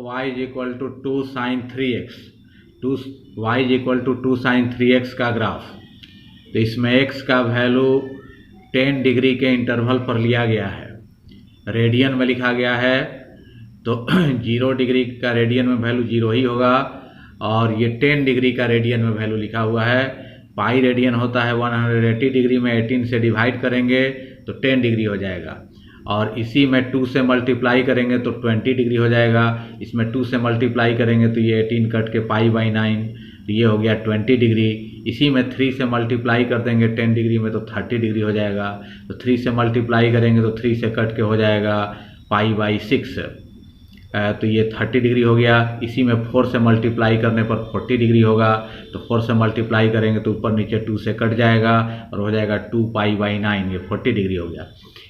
y is equal to 2 sine 3x, y is equal to 2 sine 3x का graph. तो इसमें x का value 10 degree के interval पर लिया गया है, रेडियन में लिखा गया है। तो 0 डिग्री का रेडियन में वैल्यू 0 ही होगा, और ये 10 डिग्री का रेडियन में वैल्यू लिखा हुआ है। पाई रेडियन होता है 180 डिग्री में 18 से डिवाइड करेंगे तो 10 डिग्री हो जाएगा, और इसी में 2 से मल्टीप्लाई करेंगे तो 20 डिग्री हो जाएगा। इसमें 2 से मल्टीप्लाई करेंगे तो ये 18 कट के पाई/9, ये हो गया 20 डिग्री। इसी में 3 से मल्टीप्लाई कर देंगे 10 डिग्री में तो 30 डिग्री हो जाएगा। तो 3 से मल्टीप्लाई करेंगे तो 3 से कट के हो जाएगा पाई/6, तो ये 30 डिग्री हो गया। इसी में 4 से मल्टीप्लाई करने पर 40 डिग्री होगा, तो 4 से मल्टीप्लाई करेंगे तो ऊपर नीचे 2 से कट जाएगा और हो जाएगा 2 पाई/9, ये 40 डिग्री हो गया।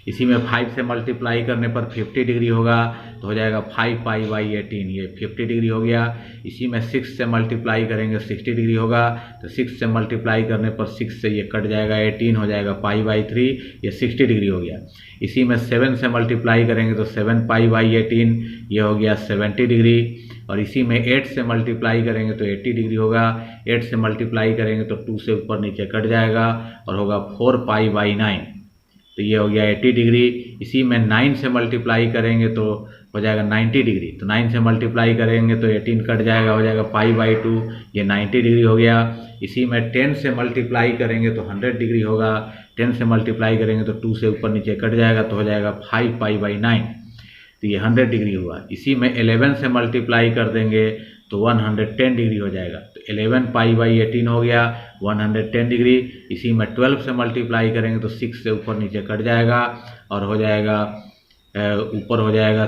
इसी में 5 से मल्टीप्लाई करने पर 50 डिग्री होगा, तो हो जाएगा 5 पाई/18, ये 50 डिग्री हो गया। इसी में 6 से मल्टीप्लाई करेंगे 60 डिग्री होगा, तो 6 से मल्टीप्लाई करने पर 6 से ये कट जाएगा 18 हो जाएगा पाई/3, ये 60 डिग्री हो गया। इसी में 7 से मल्टीप्लाई करेंगे तो 7 पाई/18, ये हो गया 70 डिग्री। और इसी में 8 से मल्टीप्लाई करेंगे तो 80 डिग्री होगा, 8 से मल्टीप्लाई करेंगे तो 2 से ऊपर नीचे कट जाएगा और होगा 4 पाई/9, तो ये हो गया 80 डिग्री। इसी में 9 से मल्टीप्लाई करेंगे तो हो जाएगा 90 डिग्री, तो 9 से मल्टीप्लाई करेंगे तो 18 कट जाएगा, हो जाएगा पाई/2, ये 90 डिग्री हो गया। इसी में 10 से मल्टीप्लाई करेंगे तो 100 डिग्री होगा, 10 से मल्टीप्लाई करेंगे तो 2 से ऊपर नीचे कट जाएगा, तो हो जाएगा 5 पाई/9, तो ये 100 डिग्री हुआ। इसी में 11 से मल्टीप्लाई कर देंगे तो 110 डिग्री हो जाएगा, तो 11 पाई/18 हो गया 110 डिग्री। इसी में 12 से मल्टीप्लाई करेंगे तो 6 से ऊपर नीचे कट जाएगा और हो जाएगा ऊपर हो जाएगा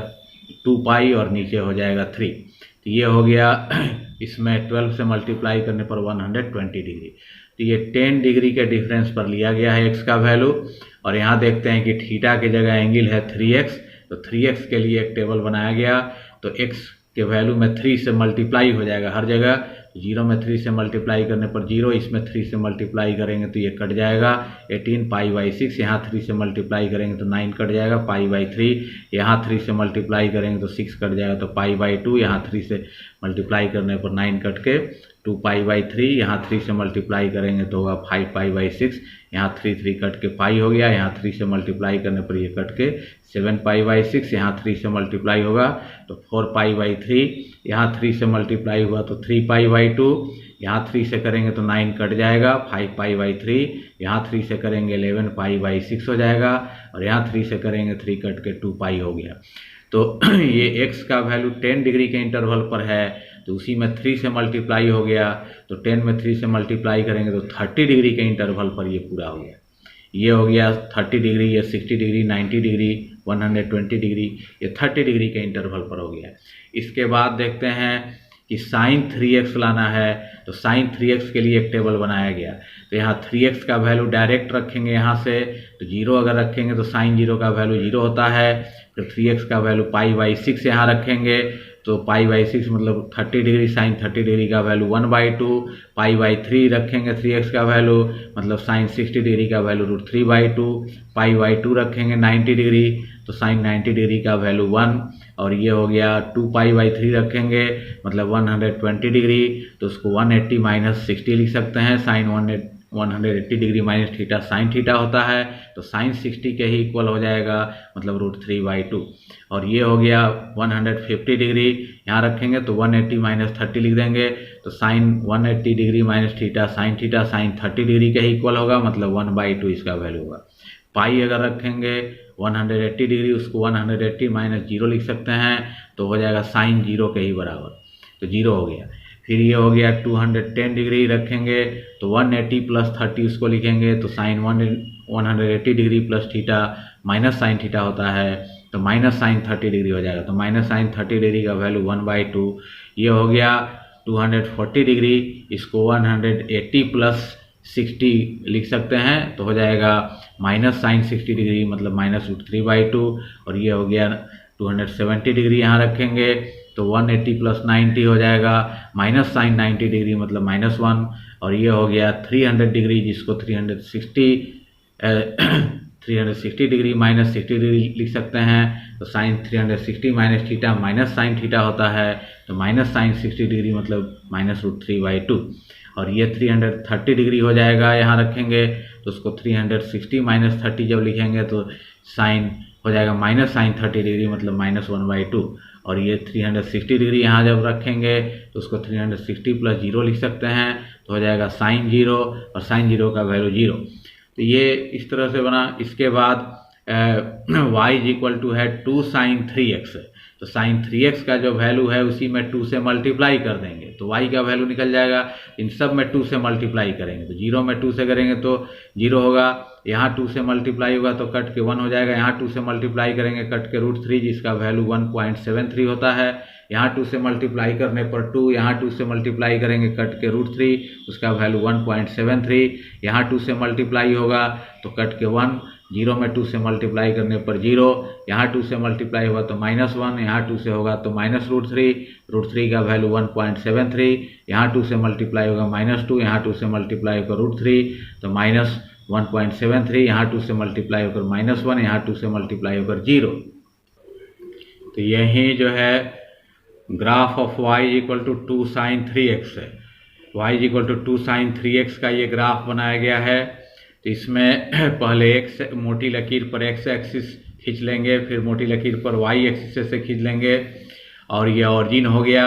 2 पाई और नीचे हो जाएगा 3, तो ये हो गया। इसमें 12 से मल्टीप्लाई करने पर 120 डिग्री, तो ये 10 डिग्री के डिफरेंस पर लिया गया है x का वैल्यू। और यहाँ देखते हैं कि थीटा की जगह एंगल है 3x, तो 3x के लिए एक टेबल बनाया गया, तो x के वैल्यू में 3 से मल्टीप्लाई हो जाएगा हर जगह। 0 में 3 से मल्टीप्लाई करने पर 0, इसमें 3 से मल्टीप्लाई करेंगे तो ये कट जाएगा 18 पाई/6, यहाँ 3 से मल्टीप्लाई करेंगे तो 9 कट जाएगा पाई/3, यहाँ 3 से मल्टीप्लाई करेंगे तो 6 कट जाएगा तो पाई/2, यहाँ 3 से मल्टीप्लाई करने पर 9 कट के 2 पाई/3, यहाँ 3 से मल्टीप्लाई करेंगे तो होगा 5 पाई/6, यहाँ 3 कट के पाई हो गया, यहाँ 3 से मल्टीप्लाई करने पर ये कट के 7 पाई/6, यहाँ 3 से मल्टीप्लाई होगा तो 4 पाई/3, यहाँ 3 से मल्टीप्लाई हुआ तो 3 पाई/2, यहाँ 3 से करेंगे तो 9 कट जाएगा 5 पाई/3, यहाँ 3 से करेंगे 11 पाई/6 हो जाएगा, और यहाँ 3 से करेंगे 3 कट के 2 पाई हो गया। तो ये x का वैल्यू 10 डिग्री के इंटरवल पर है, तो उसी में 3 से मल्टीप्लाई हो गया, तो 10 में 3 से मल्टीप्लाई करेंगे तो 30 डिग्री के इंटरवल पर ये पूरा हो गया। ये हो गया 30 डिग्री, ये 60 डिग्री, 90 डिग्री, 120 डिग्री, ये 30 डिग्री के इंटरवल पर हो गया। इसके बाद देखते हैं कि साइन 3x लाना है, तो साइन 3x के लिए एक टेबल बनाया गया। तो यहाँ 3x का वैल्यू डायरेक्ट रखेंगे यहाँ से, तो 0 अगर रखेंगे तो साइन 0 का वैल्यू 0 होता है। फिर 3x का वैल्यू पाई/6 यहाँ रखेंगे, तो पाई/6 मतलब 30 डिग्री, साइन 30 डिग्री का वैल्यू 1/2, पाई/3 रखेंगे 3x का वैल्यू मतलब साइन 60 डिग्री का वैल्यू √3/2, पाई/2 रखेंगे 90 डिग्री, तो साइन 90 डिग्री का वैल्यू 1, और ये हो गया 2 पाई/3 रखेंगे मतलब 120 डिग्री, तो उसको 180 माइनस 60 लिख सकते हैं। Sine 180 degree minus theta sine theta होता है, तो साइन 60 के ही इक्वल हो जाएगा मतलब √3/2। और ये हो गया 150 डिग्री, यहाँ रखेंगे तो 180 माइनस 30 लिख देंगे, तो sine 180 degree minus theta sine 30 degree के ही इक्वल होगा मतलब 1/2 इसका वैल्यू होगा। पाई अगर रखेंगे 180 डिग्री, उसको 180 माइनस 0 लिख सकते हैं, तो हो जाएगा साइन 0 के ही बराबर, तो 0 हो गया। फिर ये हो गया 210 डिग्री रखेंगे, तो 180 प्लस 30 उसको लिखेंगे, तो sine 180 degree plus theta minus sine theta होता है, तो माइनस साइन 30 डिग्री हो जाएगा, तो माइनस साइन 30 डिग्री का वैल्यू 1/2। ये हो गया 240 डिग्री, इसको 180 प्लस 60 लिख सकते हैं, तो हो जाएगा माइनस साइन 60 डिग्री मतलब माइनस √3/2। और ये हो गया 270 डिग्री, यहाँ रखेंगे तो 180 प्लस 90 हो जाएगा, माइनस साइन 90 डिग्री मतलब -1। और ये हो गया 300 डिग्री, जिसको 360 डिग्री माइनस 60 डिग्री लिख सकते हैं, तो sine 360 minus theta minus sine theta होता है, तो माइनस साइन 60 डिग्री मतलब -√3/2। और ये 330 डिग्री हो जाएगा, यहाँ रखेंगे तो उसको 360 माइनस 30 जब लिखेंगे तो साइन हो जाएगा माइनस साइन 30 डिग्री मतलब -1/2। और ये 360 डिग्री यहाँ जब रखेंगे तो उसको 360 + 0 लिख सकते हैं, तो हो जाएगा साइन 0 और साइन 0 का वैल्यू 0। तो ये इस तरह से बना। इसके बाद y = 2 sin 3x, तो साइन 3x का जो वैल्यू है उसी में 2 से मल्टीप्लाई कर देंगे तो y का वैल्यू निकल जाएगा। इन सब में 2 से मल्टीप्लाई करेंगे तो 0 में 2 से करेंगे तो 0 होगा, यहाँ 2 से मल्टीप्लाई होगा तो कट के 1 हो जाएगा, यहाँ 2 से मल्टीप्लाई करेंगे कट के √3 जिसका वैल्यू 1.73 होता है, यहाँ 2 से मल्टीप्लाई करने पर 2, यहाँ 2 से मल्टीप्लाई करेंगे कट के √3 उसका वैल्यू 1.73, यहाँ 2 से मल्टीप्लाई होगा तो कट के 1, 0 में 2 से मल्टीप्लाई करने पर 0, यहाँ 2 से मल्टीप्लाई होगा तो -1, यहाँ 2 से होगा तो -√3 का वैल्यू 1.73, यहाँ 2 से मल्टीप्लाई होगा -2, यहाँ 2 से मल्टीप्लाई होकर √3 तो -1.73, यहाँ 2 से मल्टीप्लाई होकर -1, यहाँ 2 से मल्टीप्लाई होकर 0। तो यही जो है graph of y = 2 sin 3x है। y = 2 sin 3x का ये ग्राफ बनाया गया है। तो इसमें पहले x मोटी लकीर पर x एक्सिस खींच लेंगे, फिर मोटी लकीर पर y एक्सिस से खींच लेंगे और ये ऑरिजिन हो गया।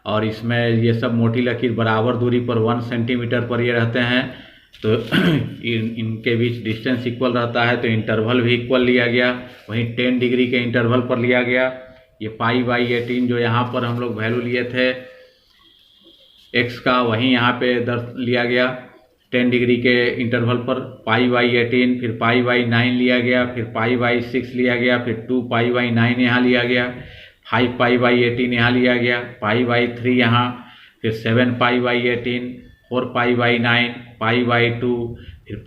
और इसमें ये सब मोटी लकीर बराबर दूरी पर 1 सेंटीमीटर पर ये रहते हैं, तो इनके बीच डिस्टेंस इक्वल रहता है, तो इंटरवल भी इक्वल लिया गया। वहीं 10 डिग्री के इंटरवल पर लिया गया। ये π/18 जो यहाँ पर हम लोग वैल्यू लिए थे x का, वहीं यहाँ पे दर्ज लिया गया 10 डिग्री के इंटरवल पर π/18, फिर π/9 लिया गया, फिर π/6 लिया गया, फिर 2π/9 यहाँ लिया गया, 5π/18 यहाँ लिया गया, π/3 यहाँ, फिर 7π/18, 4π/9, π/2, फिर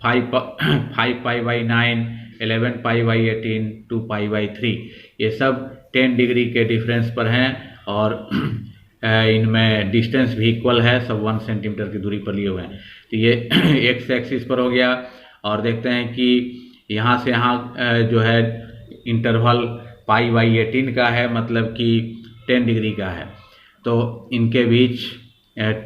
5π/9, 11π/18, 2π/3। ये सब 10 डिग्री के डिफरेंस पर हैं और इनमें डिस्टेंस भी इक्वल है, सब 1 सेंटीमीटर की दूरी पर लिए हुए हैं। तो ये x एक्सिस पर हो गया। और देखते हैं कि यहाँ से यहाँ जो है इंटरवल π/18 का है, मतलब कि 10 डिग्री का है, तो इनके बीच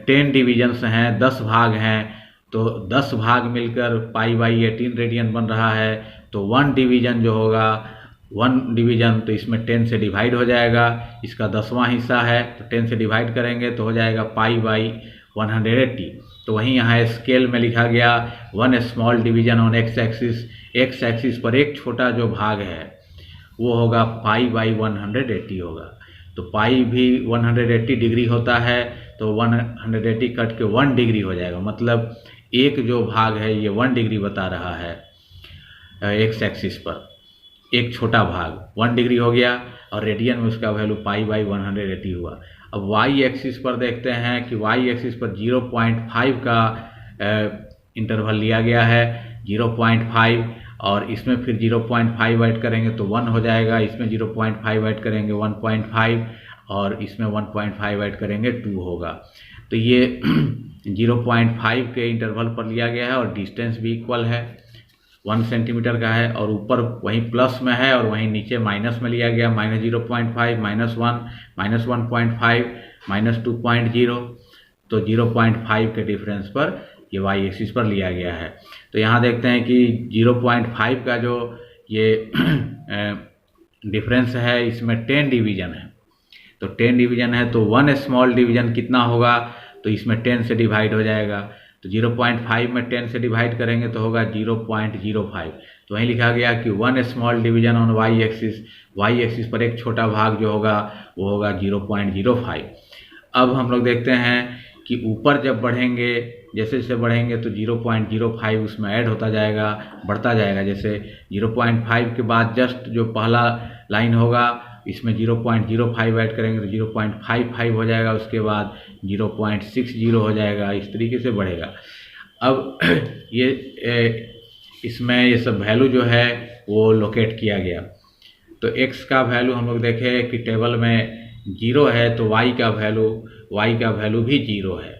10 डिविजन्स हैं, 10 भाग हैं, तो 10 भाग मिलकर π/18 रेडियन बन रहा है। तो 1 डिवीजन जो होगा, 1 डिवीजन तो इसमें 10 से डिवाइड हो जाएगा, इसका 10वां हिस्सा है तो 10 से डिवाइड करेंगे तो हो जाएगा π/180। तो वहीं यहाँ स्केल में लिखा गया 1 small division on x axis पर एक छोटा जो भाग है वो होगा π/180 होगा। तो पाई भी 180 डिग्री होता है, तो 180 कट के 1 डिग्री हो जाएगा, मतलब एक जो भाग है ये 1 डिग्री बता रहा है x एक्सिस पर, एक छोटा भाग 1 डिग्री हो गया और रेडियन में उसका वैल्यू π/180 हुआ। अब y एक्सिस पर देखते हैं कि y एक्सिस पर 0.5 का इंटरवल लिया गया है, 0.5, और इसमें फिर 0.5 ऐड करेंगे तो 1 हो जाएगा, इसमें 0.5 ऐड करेंगे 1.5 और इसमें 1.5 ऐड करेंगे 2 होगा। तो ये 0.5 के इंटरवल पर लिया गया है और डिस्टेंस भी इक्वल है, 1 सेंटीमीटर का है, और ऊपर वहीं प्लस में है और वहीं नीचे माइनस में लिया गया, -0.5, -1, -1.5, -2.0, तो 0.5 के डिफरेंस पर ये y एक्सिस पर लिया गया है। तो यहाँ देखते हैं कि 0.5 का जो ये डिफरेंस है इसमें 10 डिवीजन है, तो 10 डिवीजन है तो 1 स्मॉल डिवीजन कितना होगा, तो इसमें 10 से डिवाइड हो जाएगा, तो 0.5 में 10 से डिवाइड करेंगे तो होगा 0.05। तो वहीं लिखा गया कि 1 small division on y axis पर एक छोटा भाग जो होगा वो होगा 0.05। अब हम लोग देखते हैं कि ऊपर जब बढ़ेंगे, जैसे जैसे बढ़ेंगे तो 0.05 उसमें ऐड होता जाएगा, बढ़ता जाएगा। जैसे 0.5 के बाद जस्ट जो पहला लाइन होगा इसमें 0.05 ऐड करेंगे तो 0.55 हो जाएगा, उसके बाद 0.60 हो जाएगा, इस तरीके से बढ़ेगा। अब ये इसमें ये सब वैल्यू जो है वो लोकेट किया गया। तो x का वैल्यू हम लोग देखें कि टेबल में 0 है, तो y का वैल्यू भी 0 है।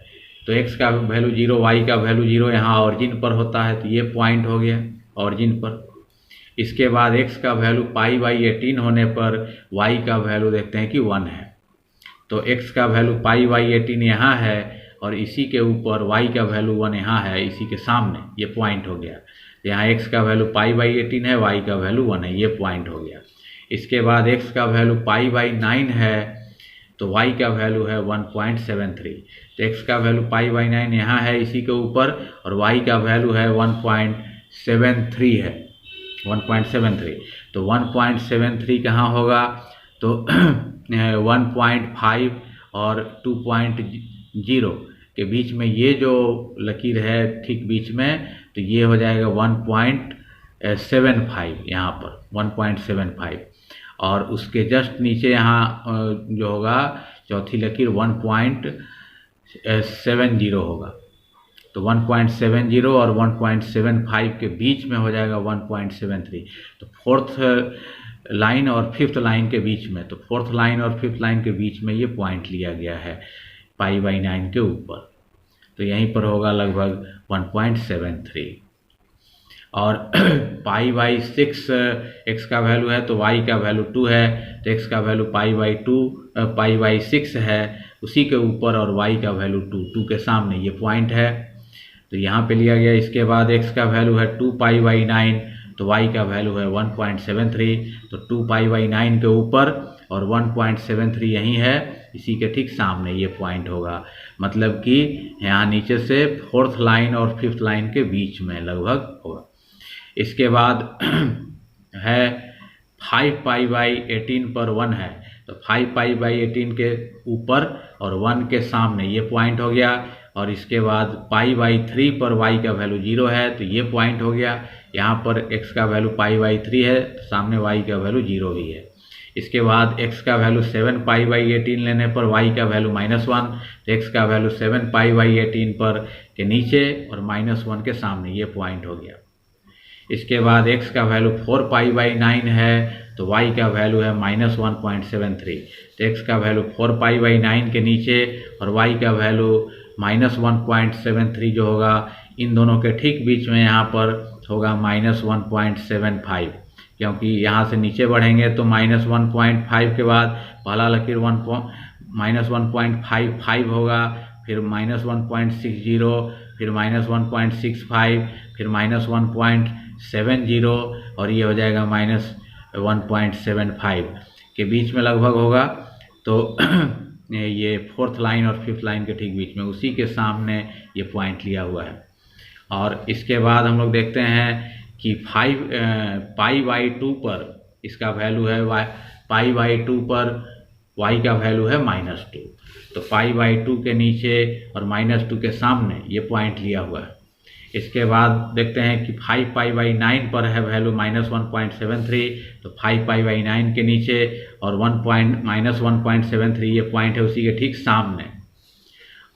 तो x का वैल्यू 0, y का वैल्यू 0 यहाँ ऑरिजिन पर होता है, तो ये पॉइंट हो गया ऑरिजिन पर। इसके बाद x का वैल्यू π/18 होने पर y का वैल्यू देखते हैं कि 1 है। तो x का वैल्यू π/18 यहाँ है और इसी के ऊपर y का वैल्यू 1 यहाँ है, इसी के सामने ये पॉइंट हो गया। यहाँ x का वैल्यू π/18 है, y का वैल्यू 1 है, ये पॉइंट हो गया। इसके बाद x का वैल्यू π/9 है तो y का वैल्यू है 1.73। तो x का वैल्यू π/9 यहाँ है इसी के ऊपर और y का वैल्यू है 1.73 है, 1.73। तो 1.73 कहाँ होगा, तो 1.5 और 2.0 के बीच में ये जो लकीर है ठीक बीच में, तो ये हो जाएगा 1.75 यहाँ पर 1.75 और उसके जस्ट नीचे यहाँ जो होगा चौथी लकीर 1.70 होगा। तो 1.70 और 1.75 के बीच में हो जाएगा 1.73। तो फोर्थ लाइन और फिफ्थ लाइन के बीच में, तो फोर्थ लाइन और फिफ्थ लाइन के बीच में ये पॉइंट लिया गया है π/9 के ऊपर। तो यहीं पर होगा लगभग 1.73 और π/6 x का वैल्यू है तो y का वैल्यू 2 है, तो x का वैल्यू π/6 है उसी के ऊपर और y का वैल्यू 2 के सामने ये पॉइंट है, तो यहाँ पे लिया गया। इसके बाद x का वैल्यू है 2π/9 तो y का वैल्यू है 1.73। तो 2π/9 के ऊपर और 1.73 यही है, इसी के ठीक सामने ये पॉइंट होगा, मतलब कि यहाँ नीचे से फोर्थ लाइन और फिफ्थ लाइन के बीच में लगभग होगा। इसके बाद है 5π/18 पर 1 है, तो 5π/18 के ऊपर और 1 के सामने ये पॉइंट हो गया। और इसके बाद π/3 पर y का वैल्यू 0 है तो ये पॉइंट हो गया। यहाँ पर x का वैल्यू π/3 है, सामने y का वैल्यू 0 ही है। इसके बाद x का वैल्यू 7π/18 लेने पर y का वैल्यू -1, तो x का वैल्यू 7π/18 पर के नीचे और -1 के सामने ये पॉइंट हो गया। इसके बाद x का वैल्यू 4π/9 है तो y का वैल्यू है -1.73। तो x का वैल्यू 4π/9 के नीचे और y का वैल्यू -1.73 जो होगा, इन दोनों के ठीक बीच में यहाँ पर होगा -1.75, क्योंकि यहाँ से नीचे बढ़ेंगे तो -1.5 के बाद पहला लकीर -1.55 होगा, फिर -1.60, फिर -1.65, फिर -1.70 और ये हो जाएगा -1.75 के बीच में लगभग होगा। तो ये फोर्थ लाइन और फिफ्थ लाइन के ठीक बीच में उसी के सामने ये पॉइंट लिया हुआ है। और इसके बाद हम लोग देखते हैं कि π/2 पर इसका वैल्यू है π/2 पर y का वैल्यू है -2, तो π/2 के नीचे और -2 के सामने ये पॉइंट लिया हुआ है। इसके बाद देखते हैं कि 5π/9 पर है वैल्यू -1.73, तो 5π/9 के नीचे और -1.73 ये पॉइंट है उसी के ठीक सामने।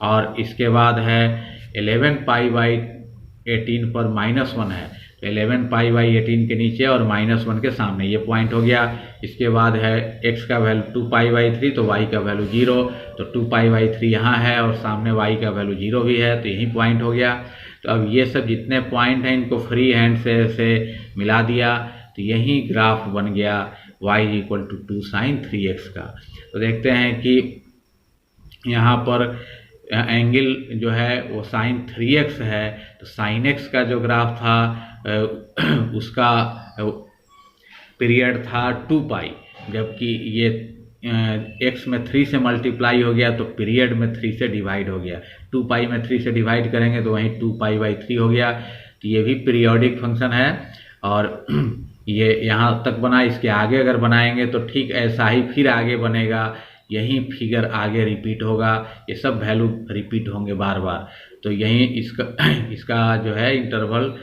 और इसके बाद है 11π/18 पर -1 है, तो 11π/18 के नीचे और -1 के सामने ये पॉइंट हो गया। इसके बाद है x का वैल्यू 2π/3 तो y का वैल्यू 0, तो 2π/3 यहाँ है और सामने y का वैल्यू 0 भी है, तो यही पॉइंट हो गया। तो अब ये सब जितने पॉइंट हैं इनको फ्री हैंड से मिला दिया तो यही ग्राफ बन गया y = 2 sin 3x का। तो देखते हैं कि यहाँ पर एंगल जो है वो sin 3x है, तो sin x का जो ग्राफ था उसका पीरियड था 2π, जबकि ये x में 3 से मल्टीप्लाई हो गया तो पीरियड में 3 से डिवाइड हो गया। 2π में 3 से डिवाइड करेंगे तो वहीं 2π/3 हो गया। तो ये भी पीरियोडिक फंक्शन है और ये यहाँ तक बना, इसके आगे अगर बनाएंगे तो ठीक ऐसा ही फिर आगे बनेगा, यही फिगर आगे रिपीट होगा, ये सब वैल्यू रिपीट होंगे बार बार। तो यही इसका जो है इंटरवल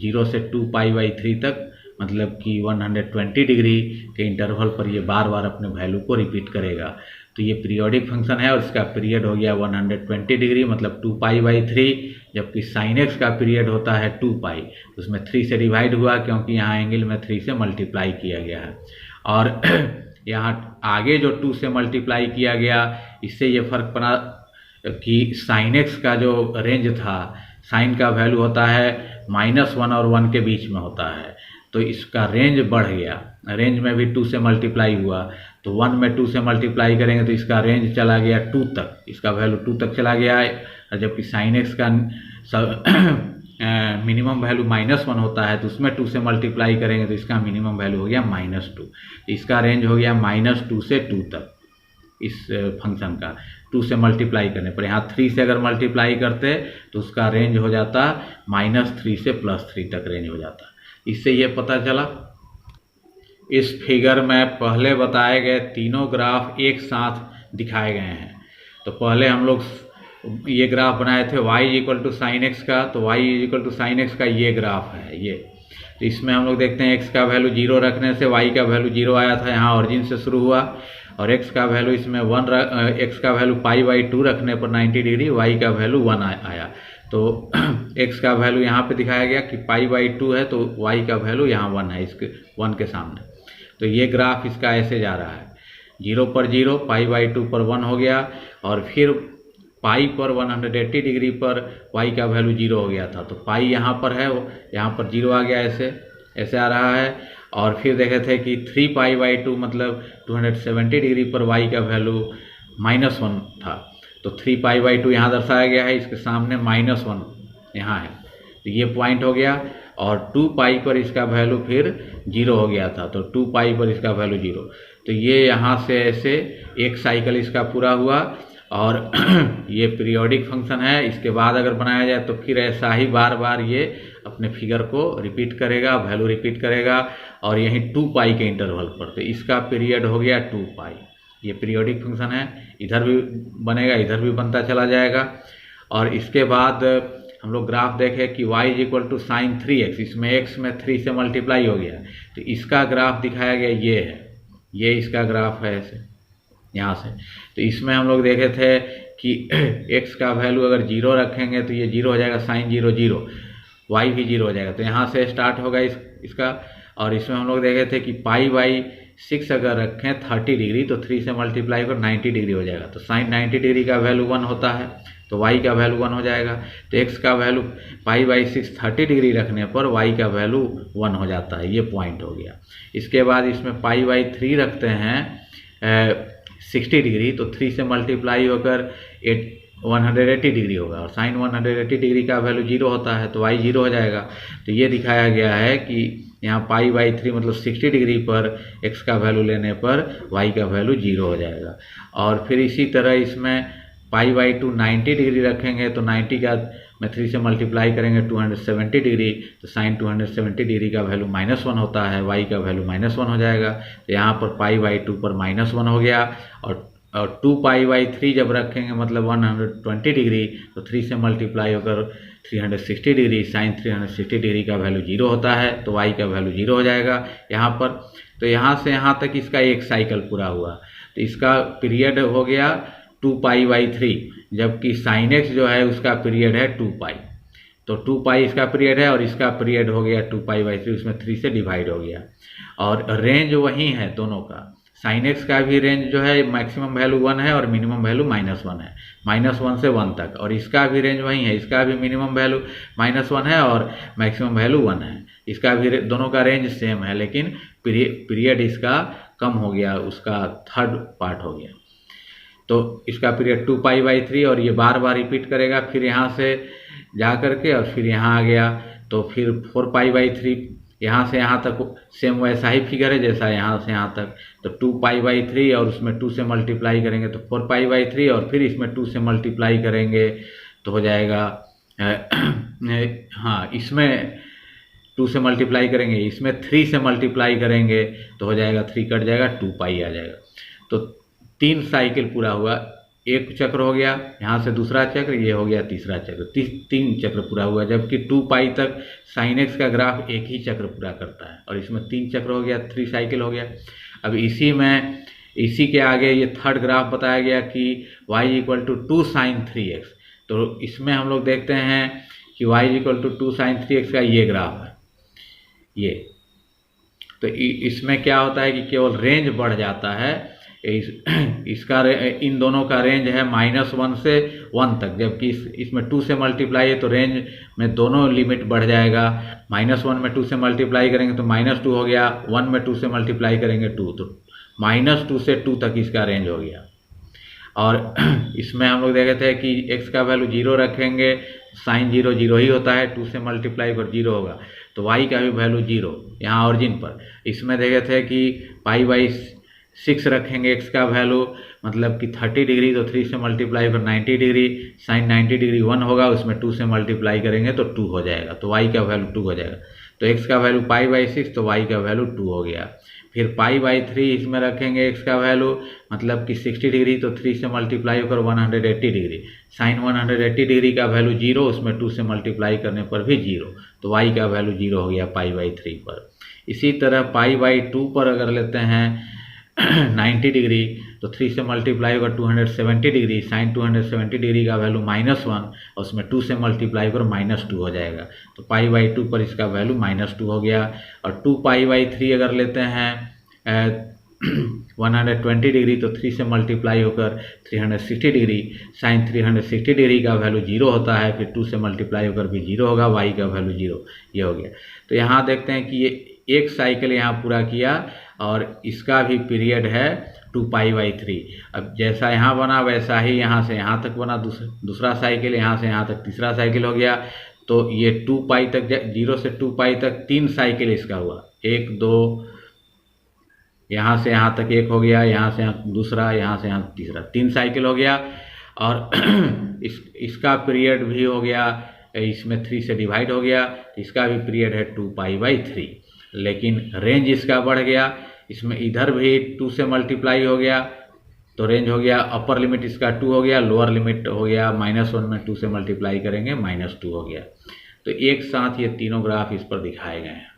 0 से 2π/3 तक, मतलब कि 120 डिग्री के इंटरवल पर ये बार बार अपने वैल्यू को रिपीट करेगा। तो ये पीरियोडिक फंक्शन है और इसका पीरियड हो गया 120 डिग्री मतलब 2π/3, जबकि sin x का पीरियड होता है 2π, तो उसमें 3 से डिवाइड हुआ क्योंकि यहाँ एंगल में 3 से मल्टीप्लाई किया गया है। और यहाँ आगे जो 2 से मल्टीप्लाई किया गया, इससे ये फर्क पड़ा कि sin x का जो रेंज था, साइन का वैल्यू होता है -1 और 1 के बीच में होता है, तो इसका रेंज बढ़ गया, रेंज में भी 2 से मल्टीप्लाई हुआ, तो 1 में 2 से मल्टीप्लाई करेंगे तो इसका रेंज चला गया 2 तक, इसका वैल्यू 2 तक चला गया है। जबकि साइन एक्स का मिनिमम वैल्यू -1 होता है, तो उसमें 2 से मल्टीप्लाई करेंगे तो इसका मिनिमम वैल्यू हो गया -2। इसका रेंज हो गया -2 से 2 तक इस फंक्शन का, 2 से मल्टीप्लाई करने पर। यहाँ 3 से अगर मल्टीप्लाई करते तो उसका रेंज हो जाता -3 से +3 तक रेंज हो जाता। इससे ये पता चला। इस फिगर में पहले बताए गए तीनों ग्राफ एक साथ दिखाए गए हैं। तो पहले हम लोग ये ग्राफ बनाए थे y = sin x का, तो y = sin x का ये ग्राफ है ये। तो इसमें हम लोग देखते हैं x का वैल्यू 0 रखने से y का वैल्यू 0 आया था, यहाँ ऑरिजिन से शुरू हुआ, और x का वैल्यू इसमें x का वैल्यू π/2 रखने पर 90 डिग्री, y का वैल्यू 1 आया। तो x का वैल्यू यहाँ पे दिखाया गया कि π/2 है, तो y का वैल्यू यहाँ 1 है, इसके 1 के सामने। तो ये ग्राफ इसका ऐसे जा रहा है, 0 पर 0, π/2 पर 1 हो गया, और फिर पाई पर 180 डिग्री पर y का वैल्यू 0 हो गया था, तो पाई यहाँ पर है, यहाँ पर 0 आ गया, ऐसे आ रहा है। और फिर देखे थे कि 3π/2 मतलब 270 डिग्री पर y का वैल्यू -1 था, तो 3π/2 यहाँ दर्शाया गया है, इसके सामने -1 यहाँ है, तो ये पॉइंट हो गया। और 2π पर इसका वैल्यू फिर 0 हो गया था, तो 2π पर इसका वैल्यू 0। तो ये यहाँ से ऐसे एक साइकिल इसका पूरा हुआ, और ये पीरियोडिक फंक्शन है। इसके बाद अगर बनाया जाए तो फिर ऐसा ही बार बार ये अपने फिगर को रिपीट करेगा, वैल्यू रिपीट करेगा, और यहीं 2π के इंटरवल पर। तो इसका पीरियड हो गया 2π। ये पीरियोडिक फंक्शन है, इधर भी बनेगा, इधर भी बनता चला जाएगा। और इसके बाद हम लोग ग्राफ देखें कि y = sin 3x, इसमें x में 3 से मल्टीप्लाई हो गया, तो इसका ग्राफ दिखाया गया ये है, ये इसका ग्राफ है ऐसे यहाँ से। तो इसमें हम लोग देखे थे कि x का वैल्यू अगर 0 रखेंगे तो ये 0 हो जाएगा, sin 0 0, y भी 0 हो जाएगा, तो यहाँ से स्टार्ट होगा इसका। और इसमें हम लोग देखे थे कि π/6 अगर रखें 30 डिग्री, तो 3 से मल्टीप्लाई कर 90 डिग्री हो जाएगा, तो sin 90 डिग्री का वैल्यू 1 होता है, तो y का वैल्यू 1 हो जाएगा। तो x का वैल्यू π/6 30 डिग्री रखने पर y का वैल्यू 1 हो जाता है, ये पॉइंट हो गया। इसके बाद इसमें π/3 रखते हैं 60 डिग्री, तो 3 से मल्टीप्लाई होकर 180 डिग्री होगा, और साइन 180 डिग्री का वैल्यू 0 होता है, तो y 0 हो जाएगा। तो ये दिखाया गया है कि यहाँ π/3 मतलब 60 डिग्री पर x का वैल्यू लेने पर y का वैल्यू 0 हो जाएगा। और फिर इसी तरह इसमें π/2 90 डिग्री रखेंगे, तो 90 का में 3 से मल्टीप्लाई करेंगे 270 डिग्री, तो साइन 270 डिग्री का वैल्यू -1 होता है, y का वैल्यू -1 हो जाएगा। तो यहाँ पर π/2 पर -1 हो गया, और 2π/3 जब रखेंगे मतलब 120 डिग्री, तो 3 से मल्टीप्लाई होकर 360 डिग्री, साइन 360 डिग्री का वैल्यू 0 होता है, तो y का वैल्यू 0 हो जाएगा यहाँ पर। तो यहाँ से यहाँ तक इसका एक साइकिल पूरा हुआ, तो इसका पीरियड हो गया 2π/3, जबकि साइन x जो है उसका पीरियड है 2π। तो 2π इसका पीरियड है, और इसका पीरियड हो गया 2π/3, उसमें 3 से डिवाइड हो गया। और रेंज वही है दोनों का, साइन x का भी रेंज जो है मैक्सिमम वैल्यू 1 है और मिनिमम वैल्यू -1 है, -1 से 1 तक, और इसका भी रेंज वही है, इसका भी मिनिमम वैल्यू -1 है और मैक्सिमम वैल्यू 1 है। इसका भी दोनों का रेंज सेम है, लेकिन पीरियड इसका कम हो गया, उसका थर्ड पार्ट हो गया। तो इसका पीरियड 2π/3, और ये बार बार रिपीट करेगा, फिर यहाँ से जा करके और फिर यहाँ आ गया, तो फिर 4π/3, यहाँ से यहाँ तक सेम वैसा ही फिगर है जैसा यहाँ से यहाँ तक। तो 2π/3 और उसमें 2 से मल्टीप्लाई करेंगे तो 4π/3, और फिर इसमें 2 से मल्टीप्लाई करेंगे तो हो जाएगा हाँ, इसमें 2 से मल्टीप्लाई करेंगे, इसमें 3 से मल्टीप्लाई करेंगे तो हो जाएगा, 3 कट जाएगा, 2π आ जाएगा। तो 3 साइकिल पूरा हुआ, एक चक्र हो गया, यहाँ से दूसरा चक्र, ये हो गया तीसरा चक्र, 3 चक्र पूरा हुआ। जबकि 2π तक साइन x का ग्राफ एक ही चक्र पूरा करता है, और इसमें 3 चक्र हो गया, 3 साइकिल हो गया। अब इसी के आगे ये थर्ड ग्राफ बताया गया कि y = 2 sin 3x। तो इसमें हम लोग देखते हैं कि y = 2 sin 3x का ये ग्राफ है, ये। तो इसमें क्या होता है कि केवल रेंज बढ़ जाता है, इसका इन दोनों का रेंज है -1 से 1 तक, जबकि इसमें 2 से मल्टीप्लाई है तो रेंज में दोनों लिमिट बढ़ जाएगा। -1 में 2 से मल्टीप्लाई करेंगे तो -2 हो गया, 1 में 2 से मल्टीप्लाई करेंगे 2, तो -2 से 2 तक इसका रेंज हो गया। और इसमें हम लोग देखे थे कि x का वैल्यू 0 रखेंगे, साइन 0 0 ही होता है, 2 से मल्टीप्लाई पर 0 होगा, तो y का भी वैल्यू 0 यहाँ ऑरिजिन पर। इसमें देखे थे कि π/6 रखेंगे x का वैल्यू, मतलब कि 30 डिग्री, तो 3 से मल्टीप्लाई पर 90 डिग्री, साइन 90 डिग्री 1 होगा, उसमें 2 से मल्टीप्लाई करेंगे तो 2 हो जाएगा, तो y का वैल्यू 2 हो जाएगा। तो x का वैल्यू π/6, तो y का वैल्यू 2 हो गया। फिर π/3 इसमें रखेंगे x का वैल्यू, मतलब कि 60 डिग्री, तो 3 से मल्टीप्लाई होकर 180 डिग्री, साइन 180 डिग्री का वैल्यू 0, उसमें 2 से मल्टीप्लाई करने पर भी 0, तो y का वैल्यू 0 हो गया π/3 पर। इसी तरह π/2 पर अगर लेते हैं 90 डिग्री, तो 3 से मल्टीप्लाई होकर 270 डिग्री, साइन 270 डिग्री का वैल्यू -1, और उसमें 2 से मल्टीप्लाई होकर -2 हो जाएगा, तो π/2 पर इसका वैल्यू -2 हो गया। और 2π/3 अगर लेते हैं 120 डिग्री, तो 3 से मल्टीप्लाई होकर 360 डिग्री, साइन 360 डिग्री का वैल्यू 0 होता है, फिर 2 से मल्टीप्लाई होकर भी 0 होगा, y का वैल्यू 0, ये हो गया। तो यहाँ देखते हैं कि ये एक साइकिल यहाँ पूरा किया, और इसका भी पीरियड है 2π/3। अब जैसा यहाँ बना वैसा ही यहाँ से यहाँ तक बना, दूसरा साइकिल, यहाँ से यहाँ तक तीसरा साइकिल हो गया। तो ये 2π तक, 0 से 2π तक 3 साइकिल इसका हुआ, 1 2, यहाँ से यहाँ तक 1 हो गया, यहाँ से यहाँ दूसरा, यहाँ से यहाँ तीसरा, 3 साइकिल हो गया। और इसका पीरियड भी हो गया, इसमें 3 से डिवाइड हो गया, इसका भी पीरियड है 2π/3। लेकिन रेंज इसका बढ़ गया, इसमें इधर भी 2 से मल्टीप्लाई हो गया, तो रेंज हो गया, अपर लिमिट इसका 2 हो गया, लोअर लिमिट हो गया -1 में 2 से मल्टीप्लाई करेंगे -2 हो गया। तो एक साथ ये तीनों ग्राफ इस पर दिखाए गए हैं।